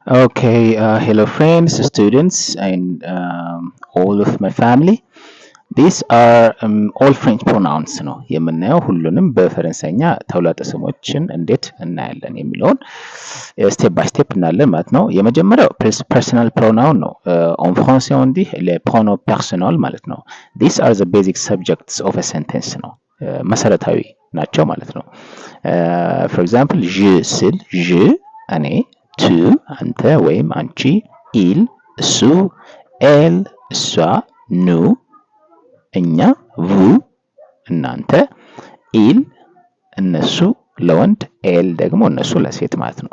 Okay, hello friends, students, and all of my family. These are all French pronouns ነው የምናየው። ሁሉንም በፈረንሳይኛ ተውላጠ ስሞችን እንዴት እናያለን የሚለውን ስቴፕ ባይ ስቴፕ እናያለን ማለት ነው። የመጀመሪያው ፐርሰናል ፕሮናውን ነው። ኦን ፍራንሴ ኦን ዲህ les pronoms personnels ማለት ነው። These are the basic subjects of a sentence ነው። መሰረታዊ ናቸው ማለት ነው። for example je ስል je እኔ ቱ አንተ ወይም አንቺ ኢል እሱ ኤል እሷ ኑ እኛ ቡ እናንተ ኢል እነሱ ለወንድ ኤል ደግሞ እነሱ ለሴት ማለት ነው።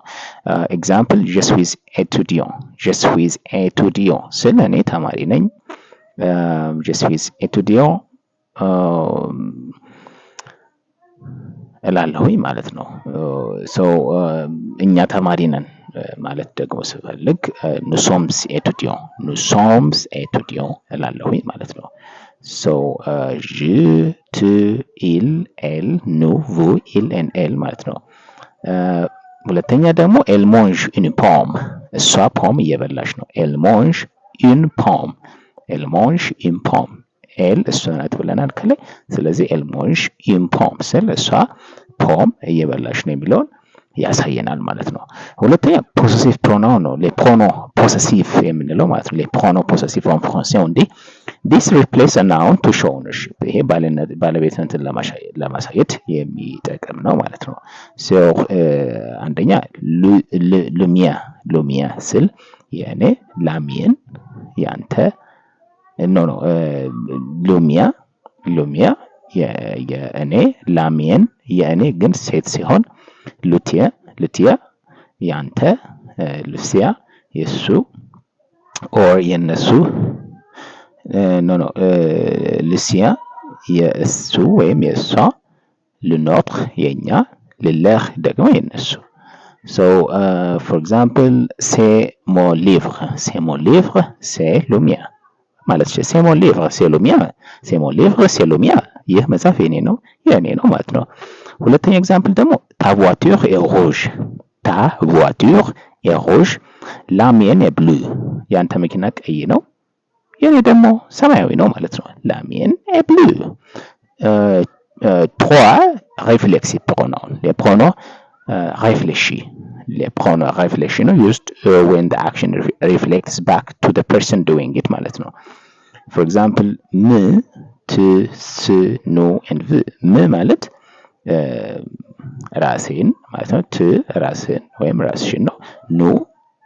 ኤግዛምፕል je suis étudiant je suis étudiant ስል እኔ ተማሪ ነኝ። je suis étudiant እላለሁኝ ማለት ነው። እኛ ተማሪ ነን ማለት ደግሞ ስፈልግ nous sommes étudiants እላለሁኝ ማለት ነው። je tu il elle nous vous il and elle ማለት ነው። ሁለተኛ ደግሞ elle mange une pomme እሷ ፖም እየበላች ነው። elle mange une pomme ኤል እሷ ናት ብለናል ከላይ። ስለዚህ elle mange une pomme ስል እሷ ፖም እየበላች ነው የሚለውን ያሳየናል ማለት ነው። ሁለተኛ ፖሰሲቭ ፕሮናውን ነው። les pronoms possessifs የምንለው ማለት ነው። les pronoms possessifs en français on dit this replace a noun to show ownership ይሄ ባለቤትነትን ለማሳየት የሚጠቅም ነው ማለት ነው። አንደኛ le mien ስል የኔ ላሚን ያንተ ሉሚያ የእኔ ላሚን የእኔ ግን ሴት ሲሆን ሉቲያ ያንተ ሉሲያ የሱ ኦር የነሱ ሉሲያ የእሱ ወይም የእሷ ልኖትር የኛ ልለህ ደግሞ የነሱ for example c'est mon livre c'est le mien ማለት ነው። c'est mon livre c'est le mien ይህ መጽሐፍ የኔ ነው የኔ ነው ማለት ነው። ሁለተኛ ኤግዛምፕል ደግሞ ta voiture est rouge la mienne est bleue ያንተ መኪና ቀይ ነው የኔ ደግሞ ሰማያዊ ነው ማለት ነው። la mienne est bleue trois réflexes pronoun les pronoms réfléchis ነው used when the action reflects back to the person doing it ማለት ነው። for example me tu ce nous and vous me ማለት ራሴን ማለት ነው። ት ራስን ወይም ራስሽን ነው። ኑ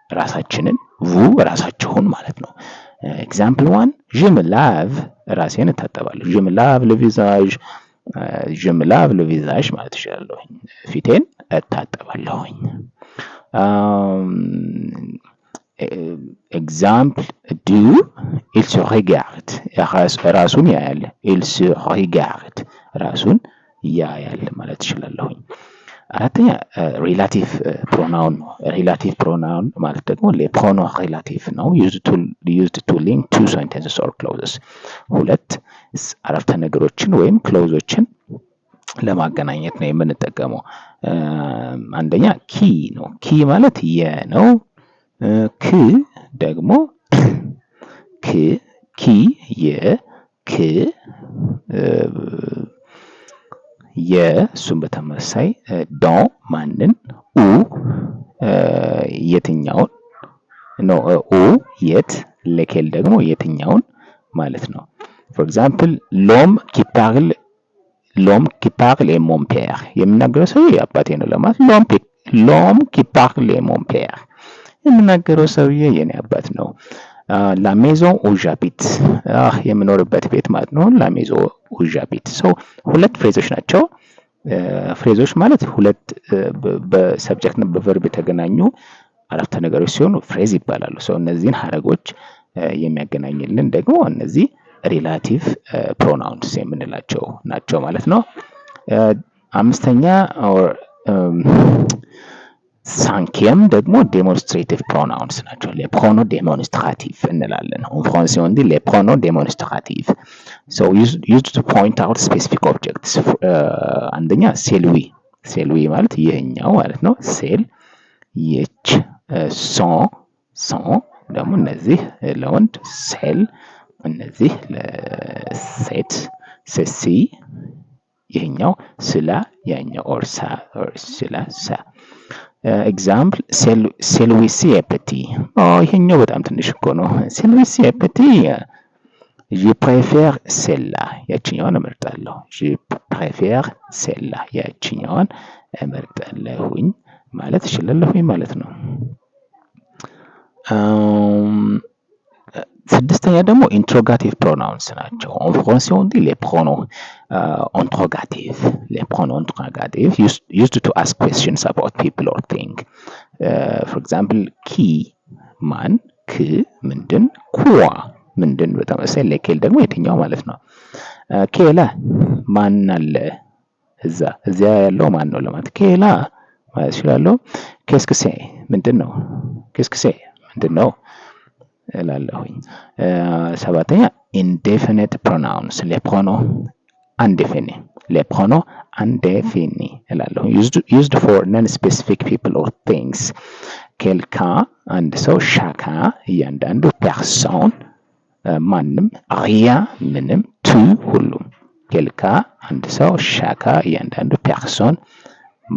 ራሳችንን vous ራሳችሁን ማለት ነው። ኤግዛምፕል 1 je me lave ራሴን እታጠባለሁ። je me lave le visage ማለት እችላለሁ። ፊቴን እታጠባለሁኝ። ኤግዛምፕል ዱ il se regarde ራሱን ያያል። il se regarde ራሱን ያያል ማለት እችላለሁኝ። አራተኛ ሪላቲቭ ፕሮናውን ነው። ሪላቲቭ ፕሮናውን ማለት ደግሞ les pronoms relatifs ነው used to link two sentences or clauses ሁለት አረፍተ ነገሮችን ወይም ክሎዞችን ለማገናኘት ነው የምንጠቀመው። አንደኛ ኪ ነው። ኪ ማለት ነው። ክ ደግሞ የእሱም በተመሳይ ዶን ማንን የትኛውን ነው የት ለኬል ደግሞ የትኛውን ማለት ነው። for example l'homme qui parle est mon père የምናገረው ሰው የአባቴ ነው ለማለት l'homme qui parle est mon père የምናገረው ሰውዬ የኔ አባት ነው። la maison où j'habite የምኖርበት ቤት ማለት ነው። la maison où j'habite ሁለት ፍሬዞች ናቸው። ፍሬዞች ማለት ሁለት በሰብጀክት እና በቨርብ የተገናኙ አረፍተ ነገሮች ሲሆኑ ፍሬዝ ይባላሉ። እነዚህን ሀረጎች የሚያገናኝልን ደግሞ እነዚህ ሪላቲቭ ፕሮናውንስ የምንላቸው ናቸው ማለት ነው። አምስተኛ ሳንኪየም ደግሞ ዴሞንስትሬቲቭ ፕሮናውንስ ናቸው። les pronoms démonstratifs እንላለን። en français on dit les pronoms démonstratifs used to point out specific objects አንደኛ c'est lui ማለት ይሄኛው ማለት ነው። ሴል ይች ሶን ደግሞ እነዚህ ለወንድ ሴል፣ እነዚህ ለሴት ሴሲ፣ ይሄኛው ስላ፣ ያኛው ኦርሳ ስላ ሳ። ኤግዛምፕል ሴልዊሲ ኤፕቲ። ይሄኛው በጣም ትንሽ እኮ ነው። ሴልዊሲ ኤፕቲ ጂ ፕሬፌር ሴላ፣ ያችኛዋን እመርጣለሁ። ጂ ፕሬፌር ሴላ፣ ያችኛዋን እመርጣለሁኝ ማለት እችላለሁኝ ማለት ነው። ስድስተኛ ደግሞ ኢንትሮጋቲቭ ፕሮናውንስ ናቸው። ኦን ፍራንሴ ኦን ዲ ሌ ፕሮኖም ኢንትሮጋቲቭ፣ ሌ ፕሮኖም ኢንትሮጋቲቭ used to ask questions about people or thing. For example ኪ ማን፣ ክ ምንድን፣ ኩዋ ምንድን። በተመሳሳይ ሌኬል ደግሞ የትኛው ማለት ነው። ኬላ ማን አለ እዛ፣ እዚያ ያለው ማን ነው ለማለት ኬላ ማለት እችላለሁ። ኬስክሴ ምንድን ነው፣ ኬስክሴ ምንድን ነው እላለሁኝ። ሰባተኛ ኢንዴፊኒት ፕሮናውንስ ሌ ፕሮኖ አንዴፊኒ፣ ሌ ፕሮኖ አንዴፊኒ እላለሁ። used for non-specific people or things. ኬልካ አንድ ሰው፣ ሻካ እያንዳንዱ፣ ፐርሶን ማንም፣ ሪያ ምንም፣ ቱ ሁሉም። ኬልካ አንድ ሰው፣ ሻካ እያንዳንዱ፣ ፐርሶን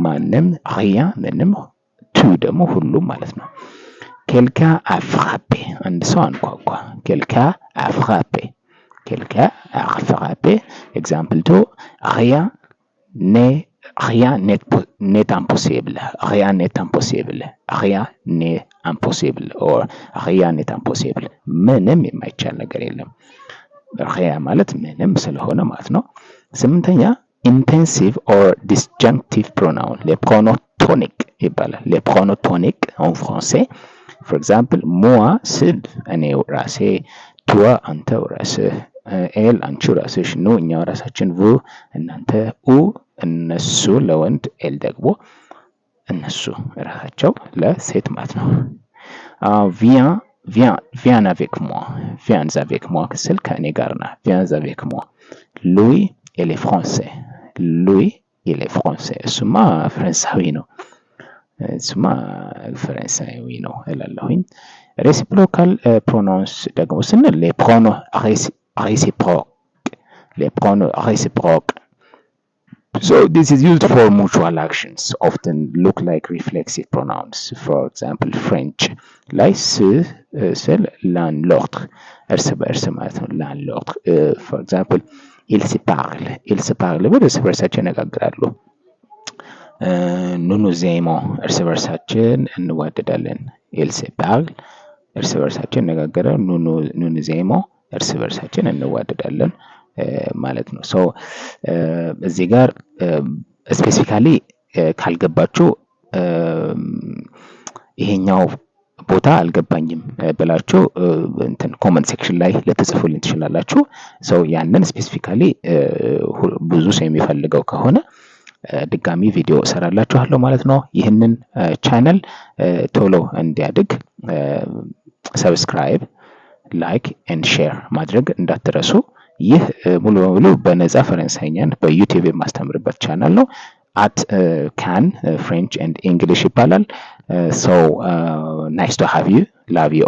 ማንም፣ ሪያ ምንም፣ ቱ ደግሞ ሁሉም ማለት ነው። ኬልካ አፍራፔ አንድ ሰው አንኳኳ። ኬልካ አፍራፔ፣ ኬልካ አፍራፔ። ኤግዛምፕል ቱ ሪያ ኔት ኢምፖሲብል፣ ሪያ ኔት ኢምፖሲብል፣ ሪያ ኔት ኢምፖሲብል ኦር ሪያ ኔት ኢምፖሲብል፣ ምንም የማይቻል ነገር የለም። ሪያ ማለት ምንም ስለሆነ ማለት ነው። ስምንተኛ ኢንቴንሲቭ ኦር ዲስጀንክቲቭ ፕሮናውን ሌ ፕሮኖቶኒክ ይባላል። ሌ ፕሮኖቶኒክ ኦን ፍራንሴ ፎር ኤግዛምፕል ሞዋ ስል እኔ ራሴ፣ ቱዋ አንተ ራስህ፣ ኤል አንቺ ራስሽ፣ ኑ እኛ ራሳችን፣ ቡ እናንተ፣ ኡ እነሱ ለወንድ፣ ኤል ደግሞ እነሱ ራሳቸው ለሴት ማለት ነው። ቪያን አቬክ ሟ፣ ቪያንዝ አቬክ ሟ ስል ከእኔ ጋር ና፣ ቪያንዝ አቬክ ሟ። ሉዊ ኤሌ ፍራንሴ፣ ሉዊ ኤሌ ፍራንሴ፣ እሱማ ፈረንሳዊ ነው፣ እሱማ ፈረንሳዊ ነው እላለሁኝ። ሬሲፕሮካል ፕሮናውንስ ደግሞ ስንል ሌ ፕሮኖ ሬሲፕሮክ፣ ሌ ፕሮኖ ሬሲፕሮክ። So this is used for mutual actions, often look like reflexive pronouns. For example French ላይ ስል l'un l'autre እርስ በእርስ ማለት ነው። l'un l'autre for example ils se parlent እርስ በርሳቸው ይነጋገራሉ። ኑኑ ዜሞ እርስ በርሳችን እንዋደዳለን። ils se parlent እርስ በርሳችን እንነጋገራለን። ኑኑ ዜሞ እርስ በርሳችን እንዋደዳለን ማለት ነው። ሶ እዚህ ጋር ስፔሲፊካሊ ካልገባችሁ ይሄኛው ቦታ አልገባኝም ብላችሁ እንትን ኮመንት ሴክሽን ላይ ልትጽፉልኝ ትችላላችሁ። ሶ ያንን ስፔሲፊካሊ ብዙ ሰው የሚፈልገው ከሆነ ድጋሚ ቪዲዮ እሰራላችኋለሁ ማለት ነው። ይህንን ቻናል ቶሎ እንዲያድግ ሰብስክራይብ፣ ላይክ ኤንድ ሼር ማድረግ እንዳትረሱ። ይህ ሙሉ በሙሉ በነፃ ፈረንሳይኛን በዩቲዩብ የማስተምርበት ቻናል ነው። at can French and English ይባላል። so nice to have you, love you.